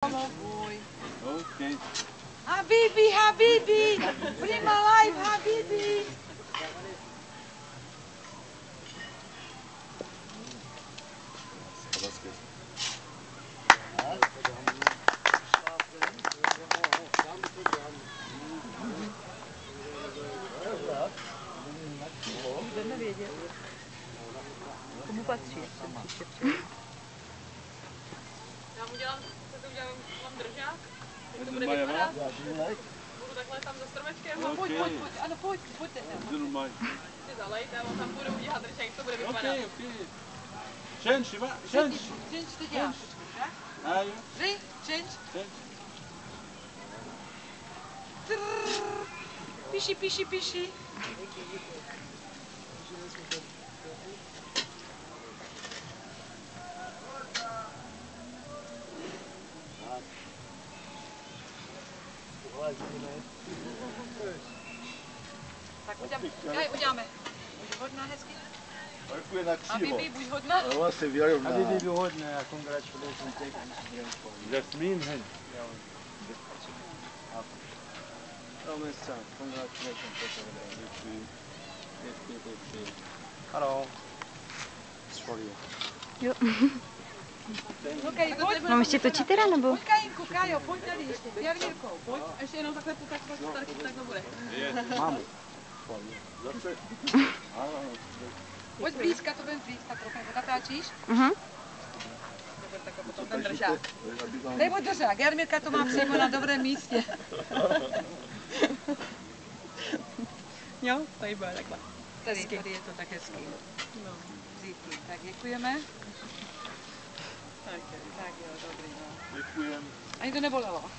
Okay. Habibi, Habibi, bring my life, Habibi. Budeme vědět, komu patří ten příštěvček. Já mu dělám, mám držák, jak to bude vypadat. Budu takhle tam za stromečkem. No pojď, ano pojďte sem. Si zalejte, on tam budu udělat držák, jak to bude vypadat. Okay, okay. Change, Shiva, change. Change to děláš. Ayo. Change. Change. Píši. Tak uděláme. Buď hodná hezky. Pojďme na křivo. Habibi, buď hodná. Ale vlastně vyrovná. Habibi, hodně, a congratulations, take Jasmin, hey. Hello. It's for you. Jo. Okay, pojď. Mám ještě točit teda, nebo? Pojď Kajinku, Kajo, pojď tady ještě. Jarmírko, pojď. A ještě jenom takhle takhle bude. Mám. Pojď blízka, to budeme blízka trochu. Natáčíš? To bude takhle potom ten držák. Dej mu držák, Jarmírka to má přímo na dobrém místě. Jo, tady bude takhle. Tady je to tak hezký. No. Zítky. Tak děkujeme. Tak jo, dobrý, no. Děkujem. Ani to nebolelo.